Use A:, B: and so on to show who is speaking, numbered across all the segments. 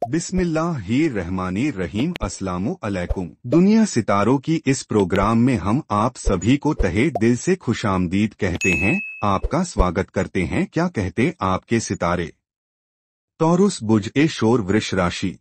A: बिस्मिल्लाहिर्रहमानिर्रहीम। अस्सलामु अलैकुम। दुनिया सितारों की इस प्रोग्राम में हम आप सभी को तहे दिल से खुशामदीद कहते हैं, आपका स्वागत करते हैं। क्या कहते आपके सितारे? टॉरस बुर्ज ए शोर वृष राशि।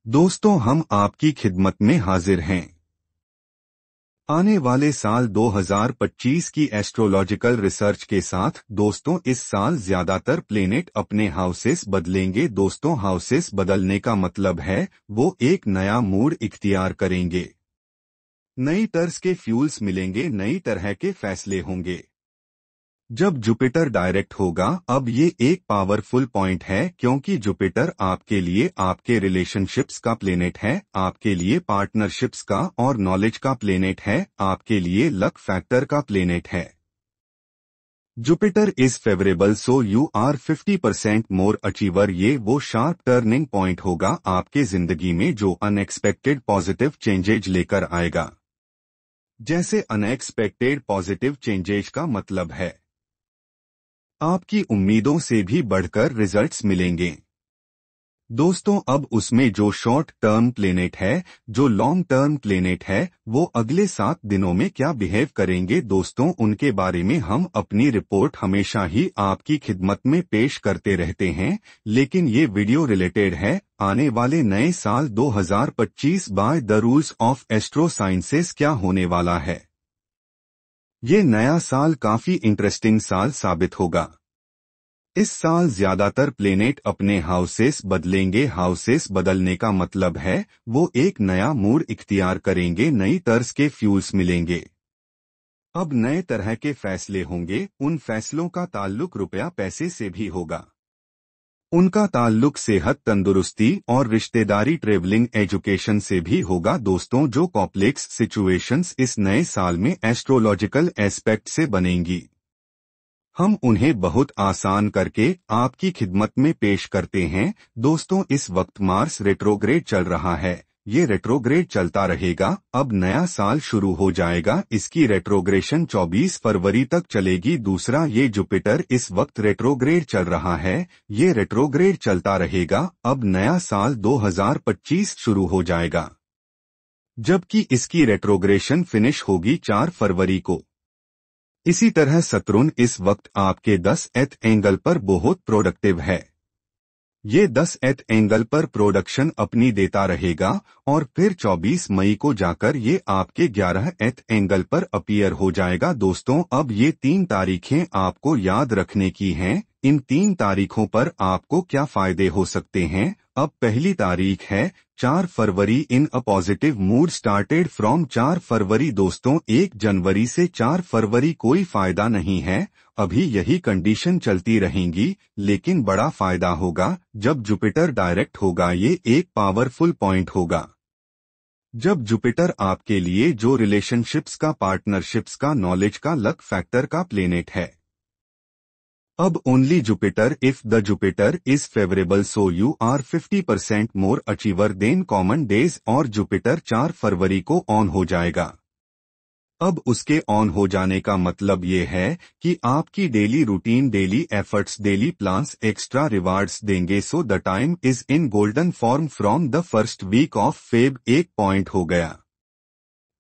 A: दोस्तों, हम आपकी खिदमत में हाजिर हैं। आने वाले साल 2025 की एस्ट्रोलॉजिकल रिसर्च के साथ दोस्तों, इस साल ज्यादातर प्लेनेट अपने हाउसेस बदलेंगे। दोस्तों, हाउसेस बदलने का मतलब है वो एक नया मूड इख्तियार करेंगे, नई तर्ज के फ्यूल्स मिलेंगे, नई तरह के फैसले होंगे। जब जुपिटर डायरेक्ट होगा, अब ये एक पावरफुल पॉइंट है क्योंकि जुपिटर आपके लिए आपके रिलेशनशिप्स का प्लेनेट है, आपके लिए पार्टनरशिप्स का और नॉलेज का प्लेनेट है, आपके लिए लक फैक्टर का प्लेनेट है। Jupiter is favourable so you are 50% more achiever. ये वो शार्प टर्निंग पॉइंट होगा आपके जिंदगी में जो अनएक्सपेक्टेड पॉजिटिव चेंजेज लेकर आएगा। जैसे अनएक्सपेक्टेड पॉजिटिव चेंजेज का मतलब है आपकी उम्मीदों से भी बढ़कर रिजल्ट्स मिलेंगे। दोस्तों, अब उसमें जो शॉर्ट टर्म प्लेनेट है, जो लॉन्ग टर्म प्लेनेट है, वो अगले 7 दिनों में क्या बिहेव करेंगे दोस्तों, उनके बारे में हम अपनी रिपोर्ट हमेशा ही आपकी खिदमत में पेश करते रहते हैं। लेकिन ये वीडियो रिलेटेड है आने वाले नए साल 2025 by the rules of astro sciences क्या होने वाला है। ये नया साल काफी इंटरेस्टिंग साल साबित होगा। इस साल ज्यादातर प्लेनेट अपने हाउसेस बदलेंगे। हाउसेस बदलने का मतलब है वो एक नया मूड इख्तियार करेंगे, नई तर्ज के फ्यूल्स मिलेंगे। अब नए तरह के फैसले होंगे। उन फैसलों का ताल्लुक रुपया पैसे से भी होगा। उनका ताल्लुक सेहत, तंदुरुस्ती और रिश्तेदारी, ट्रेवलिंग, एजुकेशन से भी होगा। दोस्तों, जो कॉम्प्लेक्स सिचुएशंस इस नए साल में एस्ट्रोलॉजिकल एस्पेक्ट से बनेंगी, हम उन्हें बहुत आसान करके आपकी खिदमत में पेश करते हैं। दोस्तों, इस वक्त मार्स रेट्रोग्रेड चल रहा है। ये रेट्रोग्रेड चलता रहेगा। अब नया साल शुरू हो जाएगा। इसकी रेट्रोग्रेशन 24 फरवरी तक चलेगी। दूसरा, ये जुपिटर इस वक्त रेट्रोग्रेड चल रहा है। ये रेट्रोग्रेड चलता रहेगा। अब नया साल 2025 शुरू हो जाएगा, जबकि इसकी रेट्रोग्रेशन फिनिश होगी 4 फरवरी को। इसी तरह सतुर्न इस वक्त आपके 10th एंगल पर बहुत प्रोडक्टिव है। ये 10th एंगल पर प्रोडक्शन अपनी देता रहेगा और फिर 24 मई को जाकर ये आपके 11th एंगल पर अपीयर हो जाएगा। दोस्तों, अब ये 3 तारीखें आपको याद रखने की हैं। इन 3 तारीखों पर आपको क्या फायदे हो सकते हैं। अब पहली तारीख है 4 फरवरी। In a positive mood started from 4 February. दोस्तों, 1 जनवरी से 4 फरवरी कोई फायदा नहीं है, अभी यही कंडीशन चलती रहेंगी। लेकिन बड़ा फायदा होगा जब जुपिटर डायरेक्ट होगा। ये एक पावरफुल पॉइंट होगा जब जुपिटर आपके लिए जो रिलेशनशिप्स का, पार्टनरशिप्स का, नॉलेज का, लक फैक्टर का प्लेनेट है। अब only Jupiter if the Jupiter is favourable so you are 50% more achiever than common days. और जुपिटर 4 फरवरी को ऑन हो जाएगा। अब उसके ऑन हो जाने का मतलब ये है कि आपकी daily routine, daily efforts, daily plans extra rewards देंगे। So the time is in golden form from the first week of Feb. एक पॉइंट हो गया।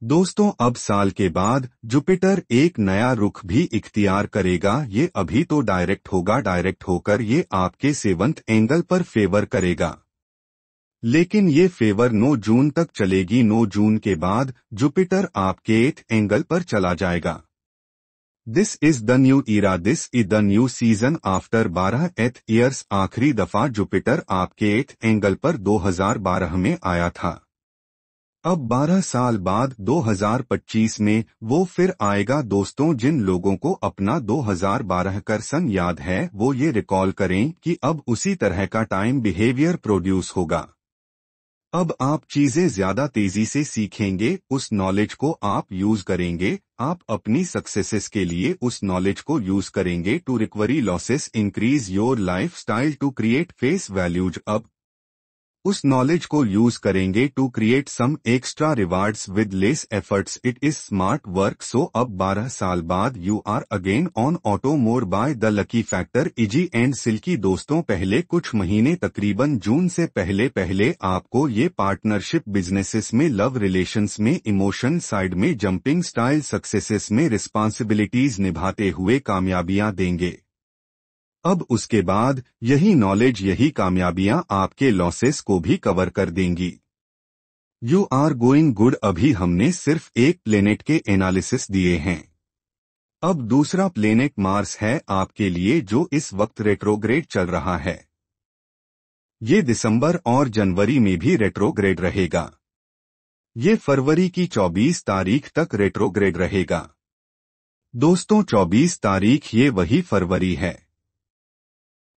A: दोस्तों, अब साल के बाद जुपिटर एक नया रुख भी इख्तियार करेगा। ये अभी तो डायरेक्ट होगा, डायरेक्ट होकर ये आपके 7th एंगल पर फेवर करेगा, लेकिन ये फेवर 9 जून तक चलेगी। 9 जून के बाद जुपिटर आपके 8th एंगल पर चला जाएगा। This is the new era, this is the new season after 12 years. आखिरी दफा जुपिटर आपके 8th एंगल पर 2012 में आया था। अब 12 साल बाद 2025 में वो फिर आएगा। दोस्तों, जिन लोगों को अपना 2012 का सन याद है वो ये रिकॉल करें कि अब उसी तरह का टाइम बिहेवियर प्रोड्यूस होगा। अब आप चीजें ज्यादा तेजी से सीखेंगे, उस नॉलेज को आप यूज करेंगे, आप अपनी सक्सेसेस के लिए उस नॉलेज को यूज करेंगे to recovery losses, increase your life style, to create face values. अब उस नॉलेज को यूज करेंगे to create some extra rewards with less efforts. It is smart work. So अब 12 साल बाद you are again on auto more by the lucky factor easy and silky. दोस्तों, पहले कुछ महीने तकरीबन जून से पहले आपको ये पार्टनरशिप बिजनेसेस में, लव रिलेशंस में, इमोशन साइड में, जंपिंग स्टाइल सक्सेसेस में रिस्पॉन्सिबिलिटीज निभाते हुए कामयाबियां देंगे। अब उसके बाद यही नॉलेज, यही कामयाबियां आपके लॉसेस को भी कवर कर देंगी। You are going good. अभी हमने सिर्फ एक प्लेनेट के एनालिसिस दिए हैं। अब दूसरा प्लेनेट मार्स है आपके लिए, जो इस वक्त रेट्रोग्रेड चल रहा है। ये दिसंबर और जनवरी में भी रेट्रोग्रेड रहेगा। ये फरवरी की 24 तारीख तक रेट्रोग्रेड रहेगा। दोस्तों, 24 तारीख ये वही फरवरी है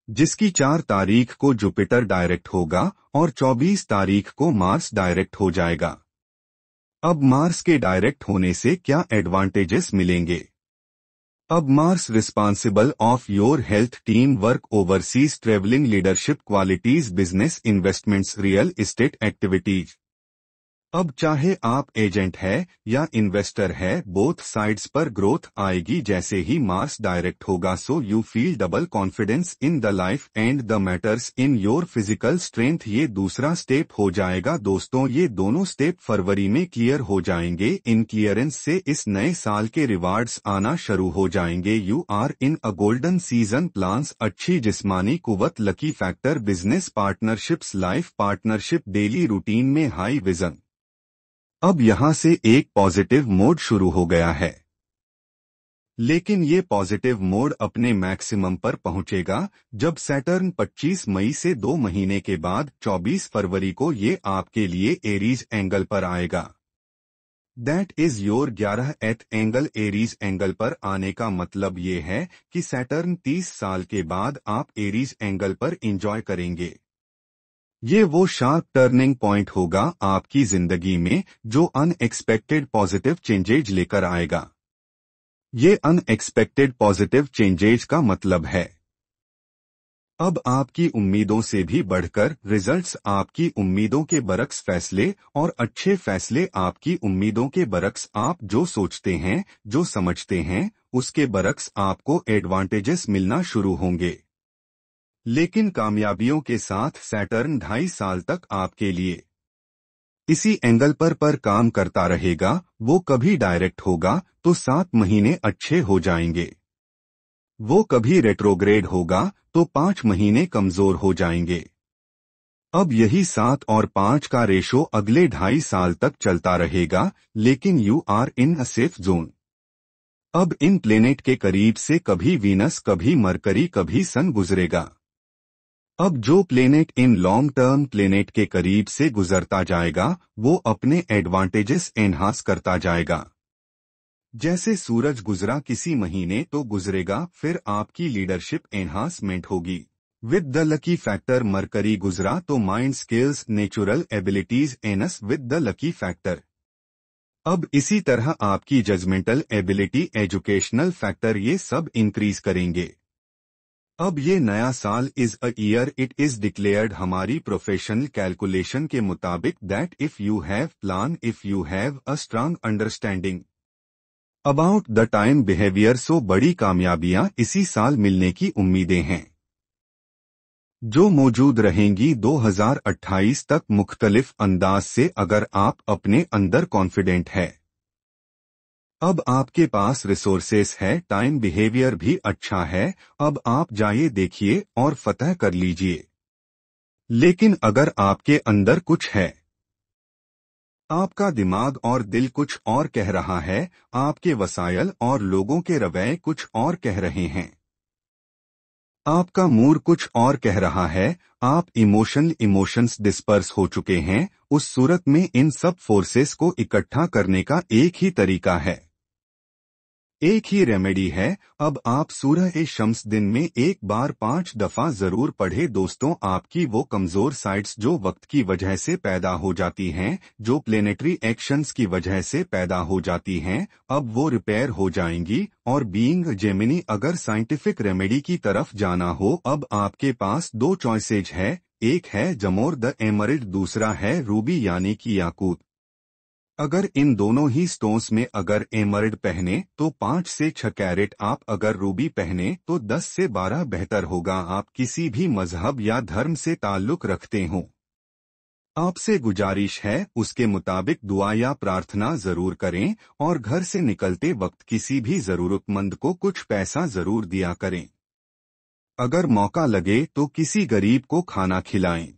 A: जिसकी 4 तारीख को जुपिटर डायरेक्ट होगा और 24 तारीख को मार्स डायरेक्ट हो जाएगा। अब मार्स के डायरेक्ट होने से क्या एडवांटेजेस मिलेंगे? अब Mars responsible of your health, team work, overseas travelling, leadership qualities, business investments, real estate activities. अब चाहे आप एजेंट है या इन्वेस्टर है, बोथ साइड्स पर ग्रोथ आएगी जैसे ही मार्स डायरेक्ट होगा। So you feel double confidence in the life and the matters in your physical strength. ये दूसरा स्टेप हो जाएगा। दोस्तों, ये दोनों स्टेप फरवरी में क्लियर हो जाएंगे। इन क्लियरेंस से इस नए साल के रिवार्ड्स आना शुरू हो जाएंगे। You are in a golden season. Plans, अच्छी जिस्मानी कुव्वत, lucky factor, business partnerships, life partnership, daily routine में हाई विजन। अब यहां से एक पॉजिटिव मोड शुरू हो गया है, लेकिन ये पॉजिटिव मोड अपने मैक्सिमम पर पहुंचेगा जब सैटर्न 25 मई से 2 महीने के बाद 24 फरवरी को ये आपके लिए एरीज एंगल पर आएगा। That is your 11th angle. Aries angle पर आने का मतलब ये है कि सैटर्न 30 साल के बाद आप एरीज एंगल पर एंजॉय करेंगे। ये वो शार्प टर्निंग पॉइंट होगा आपकी जिंदगी में जो अनएक्सपेक्टेड पॉजिटिव चेंजेज लेकर आएगा। ये अनएक्सपेक्टेड पॉजिटिव चेंजेज का मतलब है अब आपकी उम्मीदों से भी बढ़कर रिजल्ट्स, आपकी उम्मीदों के बरक्स फैसले, और अच्छे फैसले आपकी उम्मीदों के बरक्स। आप जो सोचते हैं, जो समझते हैं, उसके बरक्स आपको एडवांटेजेस मिलना शुरू होंगे। लेकिन कामयाबियों के साथ सैटर्न 2.5 साल तक आपके लिए इसी एंगल पर काम करता रहेगा। वो कभी डायरेक्ट होगा तो 7 महीने अच्छे हो जाएंगे। वो कभी रेट्रोग्रेड होगा तो 5 महीने कमजोर हो जाएंगे। अब यही 7 और 5 का रेशो अगले 2.5 साल तक चलता रहेगा, लेकिन you are in a safe zone. अब इन प्लेनेट के करीब से कभी वीनस, कभी मरकरी, कभी सन गुजरेगा। अब जो planet in long term planet के करीब से गुजरता जाएगा, वो अपने एडवांटेजेस एनहांस करता जाएगा। जैसे सूरज गुजरा किसी महीने तो गुजरेगा, फिर आपकी लीडरशिप एनहांसमेंट होगी। With the lucky factor mercury गुजरा तो mind skills, natural abilities anus with the lucky factor. अब इसी तरह आपकी जजमेंटल एबिलिटी, एजुकेशनल फैक्टर, ये सब इंक्रीज करेंगे। अब ये नया साल is a year it is declared हमारी प्रोफेशनल कैलकुलेशन के मुताबिक that if you have plan, if you have a strong understanding about the time behaviour, so बड़ी कामयाबियां इसी साल मिलने की उम्मीदें हैं जो मौजूद रहेंगी 2028 तक मुख्तलिफ अंदाज से। अगर आप अपने अंदर कॉन्फिडेंट है, अब आपके पास रिसोर्सेस है, टाइम बिहेवियर भी अच्छा है, अब आप जाइए, देखिए और फतह कर लीजिए। लेकिन अगर आपके अंदर कुछ है, आपका दिमाग और दिल कुछ और कह रहा है, आपके वसायल और लोगों के रवैये कुछ और कह रहे हैं, आपका मूड कुछ और कह रहा है, आप इमोशंस डिस्पर्स हो चुके हैं, उस सूरत में इन सब फोर्सेस को इकट्ठा करने का एक ही तरीका है, एक ही रेमेडी है। अब आप सूरह ए शम्स दिन में एक बार 5 दफा जरूर पढ़े। दोस्तों, आपकी वो कमजोर साइड्स जो वक्त की वजह से पैदा हो जाती हैं, जो प्लेनेटरी एक्शंस की वजह से पैदा हो जाती हैं, अब वो रिपेयर हो जाएंगी। और बीइंग जेमिनी, अगर साइंटिफिक रेमेडी की तरफ जाना हो, अब आपके पास 2 चॉइसेज है। एक है जमोर द एमरिड, दूसरा है रूबी यानी कि याकूत। अगर इन दोनों ही स्टोन्स में अगर एमरिड पहने तो 5 से 6 कैरेट, आप अगर रूबी पहने तो 10 से 12 बेहतर होगा। आप किसी भी मजहब या धर्म से ताल्लुक रखते हो, आपसे गुजारिश है उसके मुताबिक दुआ या प्रार्थना जरूर करें और घर से निकलते वक्त किसी भी जरूरतमंद को कुछ पैसा जरूर दिया करें। अगर मौका लगे तो किसी गरीब को खाना खिलाएं।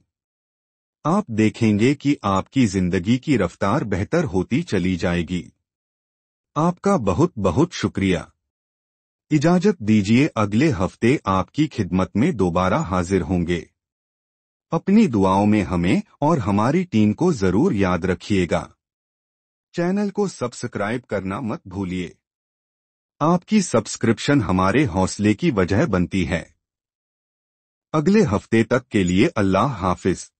A: आप देखेंगे कि आपकी जिंदगी की रफ्तार बेहतर होती चली जाएगी। आपका बहुत बहुत शुक्रिया। इजाजत दीजिए, अगले हफ्ते आपकी खिदमत में दोबारा हाजिर होंगे। अपनी दुआओं में हमें और हमारी टीम को जरूर याद रखिएगा। चैनल को सब्सक्राइब करना मत भूलिए। आपकी सब्सक्रिप्शन हमारे हौसले की वजह बनती है। अगले हफ्ते तक के लिए अल्लाह हाफिज।